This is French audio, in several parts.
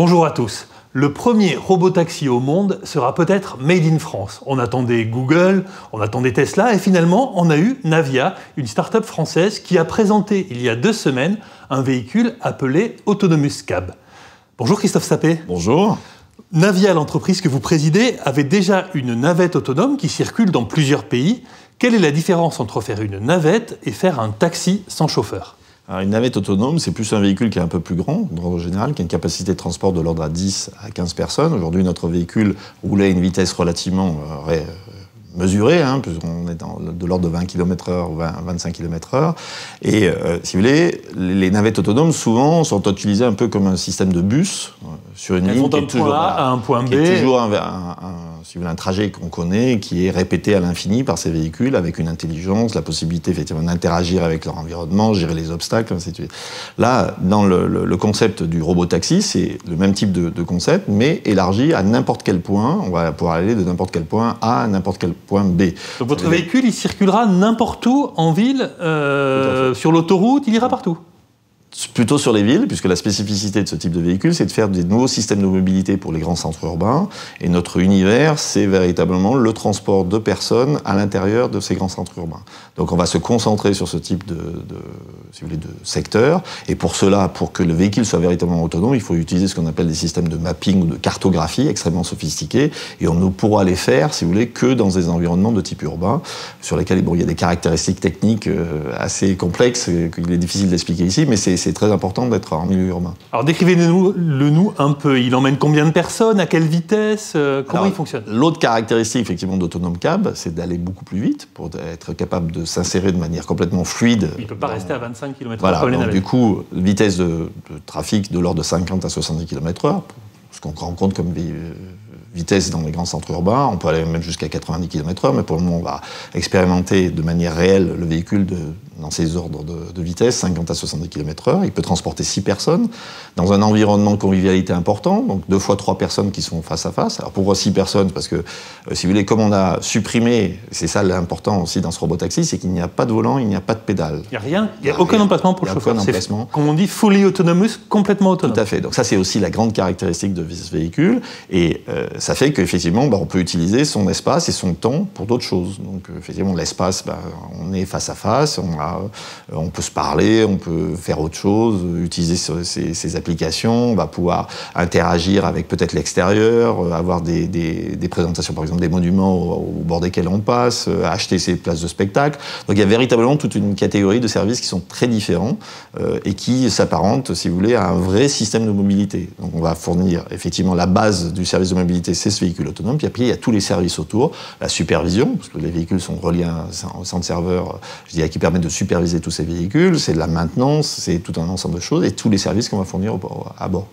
Bonjour à tous. Le premier robotaxi au monde sera peut-être made in France. On attendait Google, on attendait Tesla et finalement on a eu Navia, une start-up française qui a présenté il y a 2 semaines un véhicule appelé Autonomous Cab. Bonjour Christophe Sapé. Bonjour. Navia, l'entreprise que vous présidez, avait déjà une navette autonome qui circule dans plusieurs pays. Quelle est la différence entre faire une navette et faire un taxi sans chauffeur ? Alors, une navette autonome, c'est plus un véhicule qui est un peu plus grand, en général, qui a une capacité de transport de l'ordre à 10 à 15 personnes. Aujourd'hui, notre véhicule roulait à une vitesse relativement mesurée, puisqu'on est de l'ordre de 20 km/h ou 25 km/h. Et si vous voulez, les navettes autonomes, souvent, sont utilisées un peu comme un système de bus sur une ligne qui est toujours à un point B. Qui est toujours si vous voulez, un trajet qu'on connaît, qui est répété à l'infini par ces véhicules, avec une intelligence, la possibilité effectivement d'interagir avec leur environnement, gérer les obstacles, ainsi de suite. Là, dans le concept du robot-taxi, c'est le même type de concept, mais élargi à n'importe quel point. On va pouvoir aller de n'importe quel point A à n'importe quel point B. Donc votre véhicule, il circulera n'importe où en ville, sur l'autoroute, il ira partout ? Plutôt sur les villes, puisque la spécificité de ce type de véhicule, c'est de faire des nouveaux systèmes de mobilité pour les grands centres urbains. Et notre univers, c'est véritablement le transport de personnes à l'intérieur de ces grands centres urbains. Donc on va se concentrer sur ce type si vous voulez, de secteur. Et pour cela, pour que le véhicule soit véritablement autonome, il faut utiliser ce qu'on appelle des systèmes de mapping ou de cartographie extrêmement sophistiqués. Et on ne pourra les faire, si vous voulez, que dans des environnements de type urbain, sur lesquels il y a des caractéristiques techniques assez complexes qu'il est difficile d'expliquer ici, mais c'est très important d'être en milieu urbain. Alors décrivez-le-nous un peu. Il emmène combien de personnes ? À quelle vitesse ? Comment il fonctionne ? L'autre caractéristique effectivement d'Autonome Cab, c'est d'aller beaucoup plus vite pour être capable de s'insérer de manière complètement fluide. Il ne peut pas rester à 25 km/h. Voilà, donc du coup, vitesse de trafic de l'ordre de 50 à 70 km/h, ce qu'on rencontre comme vitesse dans les grands centres urbains. On peut aller même jusqu'à 90 km/h, mais pour le moment, on va expérimenter de manière réelle le véhicule dans ces ordres de vitesse, 50 à 70 km/h. Il peut transporter 6 personnes dans un environnement de convivialité important, donc 2 fois 3 personnes qui sont face à face. Alors pourquoi 6 personnes ? Parce que, si vous voulez, comme on a supprimé, c'est ça l'important aussi dans ce robotaxi, c'est qu'il n'y a pas de volant, il n'y a pas de pédale. Il n'y a rien, il n'y a aucun emplacement pour le chauffeur. C'est, comme on dit, fully autonomous, complètement autonome. Tout à fait. Donc ça, c'est aussi la grande caractéristique de ce véhicule. Et ça fait qu'effectivement, on peut utiliser son espace et son temps pour d'autres choses. Donc effectivement, l'espace, on est face à face, on peut se parler, on peut faire autre chose, utiliser ces applications, on va pouvoir interagir avec peut-être l'extérieur, avoir des présentations, par exemple des monuments au bord desquels on passe, acheter ses places de spectacle. Donc il y a véritablement toute une catégorie de services qui sont très différents et qui s'apparentent, si vous voulez, à un vrai système de mobilité. Donc on va fournir effectivement la base du service de mobilité, c'est ce véhicule autonome, puis après il y a tous les services autour, la supervision, parce que les véhicules sont reliés à un centre serveur, qui permet de superviser tous ces véhicules, c'est de la maintenance, c'est tout un ensemble de choses, et tous les services qu'on va fournir à bord.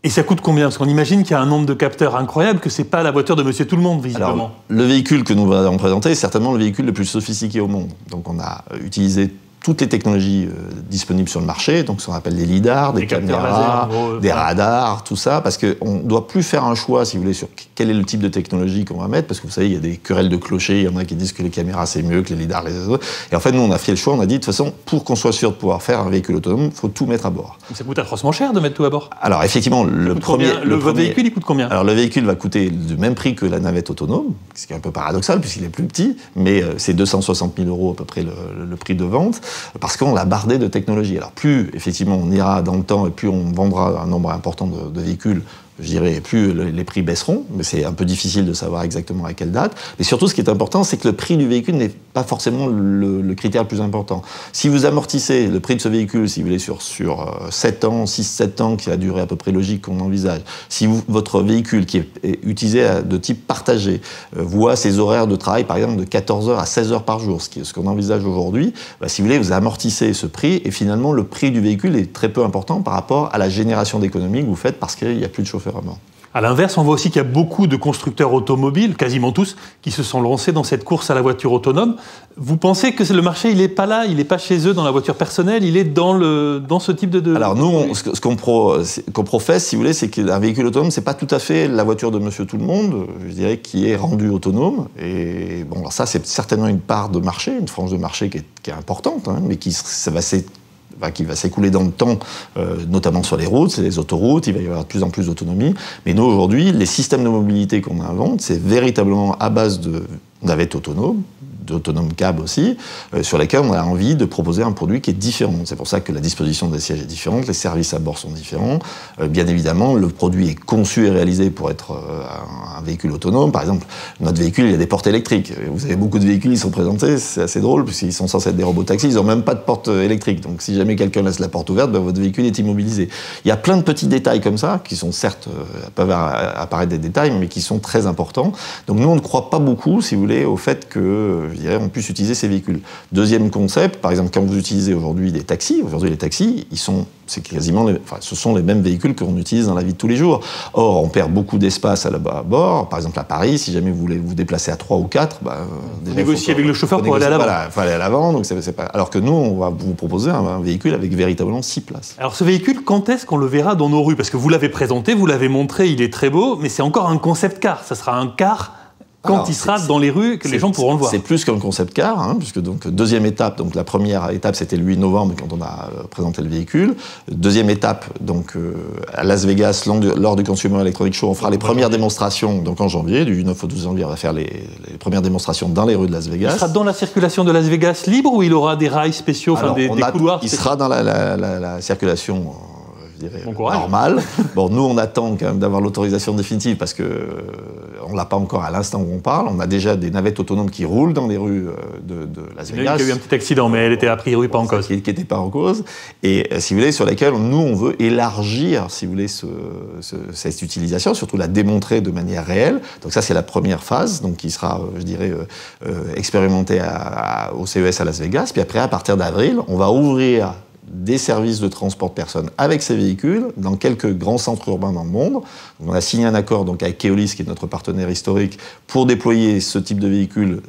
Et ça coûte combien ? Parce qu'on imagine qu'il y a un nombre de capteurs incroyable, que c'est pas la voiture de Monsieur Tout-le-Monde, visiblement. Alors, le véhicule que nous allons présenter est certainement le véhicule le plus sophistiqué au monde. Donc on a utilisé toutes les technologies disponibles sur le marché, donc ce qu'on appelle des lidars, des caméras, laser, des radars, tout ça, parce qu'on ne doit plus faire un choix, si vous voulez, sur quel est le type de technologie qu'on va mettre, parce que vous savez, il y a des querelles de clochers, il y en a qui disent que les caméras c'est mieux, que les lidars les autres. Et en fait, nous, on a fait le choix, on a dit, de toute façon, pour qu'on soit sûr de pouvoir faire un véhicule autonome, il faut tout mettre à bord. Ça coûte atrocement cher de mettre tout à bord. Alors, effectivement, votre véhicule, il coûte combien ? Alors, le véhicule va coûter du même prix que la navette autonome, ce qui est un peu paradoxal, puisqu'il est plus petit, mais c'est 260 000 € à peu près le prix de vente, parce qu'on l'a bardé de technologie. Alors plus, effectivement, on ira dans le temps et plus on vendra un nombre important de véhicules, je dirais, plus les prix baisseront, mais c'est un peu difficile de savoir exactement à quelle date. Mais surtout, ce qui est important, c'est que le prix du véhicule n'est pas forcément le critère le plus important. Si vous amortissez le prix de ce véhicule, si vous voulez, sur 7 ans, 6-7 ans, qui est la durée à peu près logique qu'on envisage, si votre véhicule, qui est utilisé de type partagé, voit ses horaires de travail, par exemple, de 14h à 16h par jour, ce qu'on envisage aujourd'hui, si vous voulez, vous amortissez ce prix, et finalement, le prix du véhicule est très peu important par rapport à la génération d'économies que vous faites, parce qu'il n'y a plus de chauffeur à bord. À l'inverse, on voit aussi qu'il y a beaucoup de constructeurs automobiles, quasiment tous, qui se sont lancés dans cette course à la voiture autonome. Vous pensez que le marché, il n'est pas là, il n'est pas chez eux dans la voiture personnelle, il est dans ce type de... Alors nous, ce qu'on professe, si vous voulez, c'est qu'un véhicule autonome, c'est pas tout à fait la voiture de Monsieur Tout-le-Monde, je dirais, qui est rendue autonome. Et bon, alors ça, c'est certainement une part de marché, une frange de marché qui est importante, mais ça va qui va s'écouler dans le temps, notamment sur les routes, c'est les autoroutes, il va y avoir de plus en plus d'autonomie. Mais nous, aujourd'hui, les systèmes de mobilité qu'on invente, c'est véritablement à base de navettes autonomes, d'autonomes cab aussi, sur lesquels on a envie de proposer un produit qui est différent. C'est pour ça que la disposition des sièges est différente, les services à bord sont différents. Bien évidemment, le produit est conçu et réalisé pour être un véhicule autonome. Par exemple, notre véhicule, il y a des portes électriques. Vous avez beaucoup de véhicules qui sont présentés, c'est assez drôle, puisqu'ils sont censés être des robotaxis, ils n'ont même pas de porte électrique. Donc si jamais quelqu'un laisse la porte ouverte, votre véhicule est immobilisé. Il y a plein de petits détails comme ça, qui sont certes, peuvent apparaître des détails, mais qui sont très importants. Donc nous, on ne croit pas beaucoup, si vous voulez, au fait que, je dirais, on puisse utiliser ces véhicules. Deuxième concept, par exemple, quand vous utilisez aujourd'hui des taxis, les taxis, c'est quasiment, ce sont les mêmes véhicules qu'on utilise dans la vie de tous les jours. Or, on perd beaucoup d'espace à bord. Par exemple, à Paris, si jamais vous voulez vous déplacer à 3 ou 4, négocier avec le chauffeur pour aller à l'avant. Voilà, il faut aller à l'avant. Donc c'est pas... Alors que nous, on va vous proposer un véhicule avec véritablement 6 places. Alors ce véhicule, quand est-ce qu'on le verra dans nos rues? Parce que vous l'avez présenté, vous l'avez montré, il est très beau, mais c'est encore un concept car. Ça sera un car quand il sera dans les rues, que les gens pourront le voir. C'est plus qu'un concept car, puisque donc deuxième étape, donc la première étape c'était le 8 novembre quand on a présenté le véhicule. Deuxième étape, donc à Las Vegas, lors du Consumer Electronics Show, on fera les premières démonstrations, donc en janvier, du 9 au 12 janvier, on va faire les premières démonstrations dans les rues de Las Vegas. Il sera dans la circulation de Las Vegas libre ou il aura des rails spéciaux, des couloirs spéciaux? Il sera dans la circulation normal. Bon, nous, on attend quand même d'avoir l'autorisation définitive parce que on ne l'a pas encore à l'instant où on parle. On a déjà des navettes autonomes qui roulent dans les rues de Las Vegas. Il y a eu un petit accident, mais elle était a priori pas en cause. Qui n'était pas en cause. Et si vous voulez, sur laquelle nous, on veut élargir, si vous voulez, cette utilisation, surtout la démontrer de manière réelle. Donc ça, c'est la première phase, donc qui sera, je dirais, expérimentée au CES à Las Vegas. Puis après, à partir d'avril, on va ouvrir des services de transport de personnes avec ces véhicules dans quelques grands centres urbains dans le monde. Donc, on a signé un accord donc, avec Keolis, qui est notre partenaire historique, pour déployer ce type de véhicules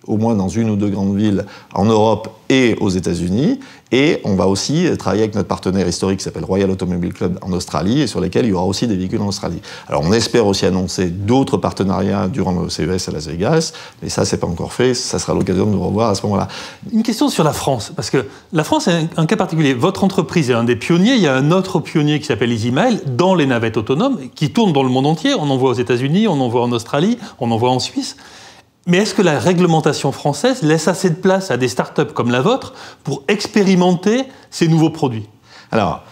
au moins dans une ou deux grandes villes en Europe et aux États-Unis. Et on va aussi travailler avec notre partenaire historique qui s'appelle Royal Automobile Club en Australie et sur lesquels il y aura aussi des véhicules en Australie. Alors on espère aussi annoncer d'autres partenariats durant le CES à Las Vegas, mais ça c'est pas encore fait, ça sera l'occasion de nous revoir à ce moment-là. Une question sur la France, parce que la France est un cas particulier. Votre entreprise est un des pionniers, il y a un autre pionnier qui s'appelle EasyMile dans les navettes autonomes qui tournent dans le monde entier. On en voit aux États-Unis, on en voit en Australie, on en voit en Suisse. Mais est-ce que la réglementation française laisse assez de place à des startups comme la vôtre pour expérimenter ces nouveaux produits? Alors,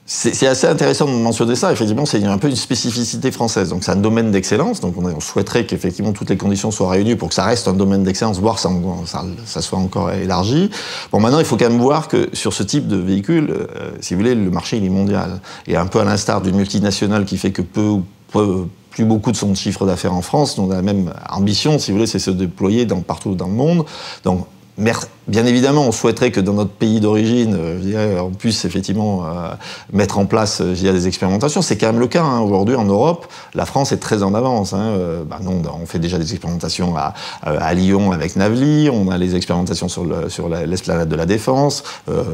c'est assez intéressant de mentionner ça. Effectivement, c'est un peu une spécificité française. Donc, c'est un domaine d'excellence. Donc, on souhaiterait qu'effectivement toutes les conditions soient réunies pour que ça reste un domaine d'excellence, voire ça soit encore élargi. Bon, maintenant, il faut quand même voir que sur ce type de véhicule, si vous voulez, le marché il est mondial. Et un peu à l'instar d'une multinationale qui fait que plus beaucoup de son chiffre d'affaires en France, nous on a la même ambition, si vous voulez, c'est se déployer partout dans le monde. Donc, bien évidemment, on souhaiterait que dans notre pays d'origine, on puisse effectivement mettre en place des expérimentations. C'est quand même le cas. Aujourd'hui, en Europe, la France est très en avance. Non, on fait déjà des expérimentations à Lyon avec Navly, on a les expérimentations sur l'esplanade de la Défense,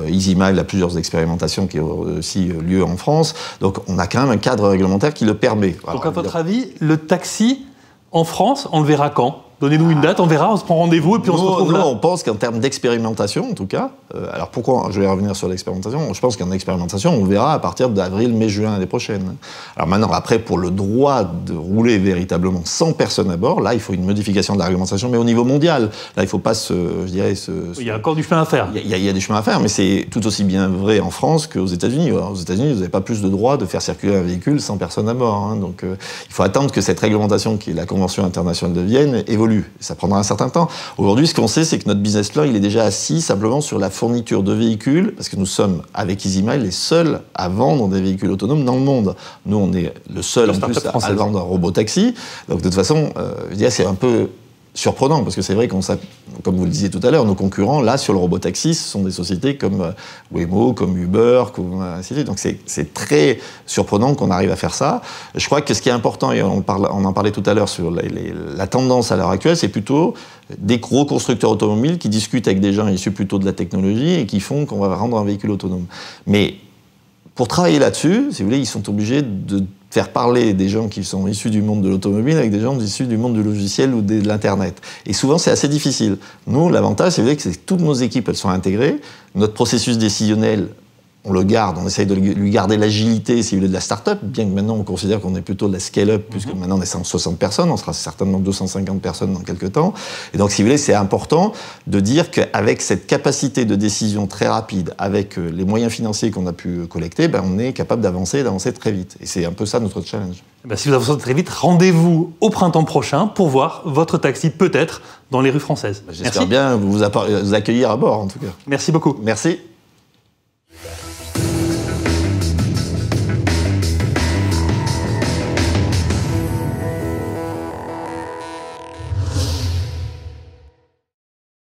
EasyMile a plusieurs expérimentations qui ont aussi lieu en France. Donc, on a quand même un cadre réglementaire qui le permet. Donc, à votre avis, le taxi en France, on le verra quand ? Donnez-nous une date, on verra, on se prend rendez-vous et puis on se retrouve là. On pense qu'en termes d'expérimentation, en tout cas, alors pourquoi je vais revenir sur l'expérimentation? Je pense qu'en expérimentation, on verra à partir d'avril, mai, juin l'année prochaine. Alors maintenant, après, pour le droit de rouler véritablement sans personne à bord, là, il faut une modification de la réglementation, mais au niveau mondial. Là, il ne faut pas Il y a encore du chemin à faire. Il y a du chemin à faire, mais c'est tout aussi bien vrai en France qu'aux États-Unis. Aux États-Unis, vous n'avez pas plus de droit de faire circuler un véhicule sans personne à bord. Donc, il faut attendre que cette réglementation, qui est la Convention internationale de Vienne, évolue. Ça prendra un certain temps. Aujourd'hui, ce qu'on sait, c'est que notre business plan, il est déjà assis simplement sur la fourniture de véhicules, parce que nous sommes, avec EasyMile, les seuls à vendre des véhicules autonomes dans le monde. Nous, on est le seul, en plus, à vendre un robot-taxi. Donc, de toute façon, c'est un peu surprenant, parce que c'est vrai comme vous le disiez tout à l'heure, nos concurrents, là, sur le robotaxi, ce sont des sociétés comme Waymo, comme Uber, ainsi de suite. Donc c'est très surprenant qu'on arrive à faire ça. Je crois que ce qui est important, et on en parlait tout à l'heure sur la tendance à l'heure actuelle, c'est plutôt des gros constructeurs automobiles qui discutent avec des gens issus plutôt de la technologie et qui font qu'on va rendre un véhicule autonome. Mais pour travailler là-dessus, si vous voulez, ils sont obligés de faire parler des gens qui sont issus du monde de l'automobile avec des gens issus du monde du logiciel ou de l'Internet. Et souvent, c'est assez difficile. Nous, l'avantage, c'est que toutes nos équipes, elles sont intégrées. Notre processus décisionnel, on le garde, on essaye de lui garder l'agilité, si vous voulez, de la start-up, bien que maintenant on considère qu'on est plutôt de la scale-up, puisque maintenant on est 160 personnes, on sera certainement 250 personnes dans quelques temps. Et donc, si vous voulez, c'est important de dire qu'avec cette capacité de décision très rapide, avec les moyens financiers qu'on a pu collecter, on est capable d'avancer très vite. Et c'est un peu ça notre challenge. Si vous avancez très vite, rendez-vous au printemps prochain pour voir votre taxi peut-être dans les rues françaises. J'espère bien vous accueillir à bord, en tout cas. Merci beaucoup. Merci.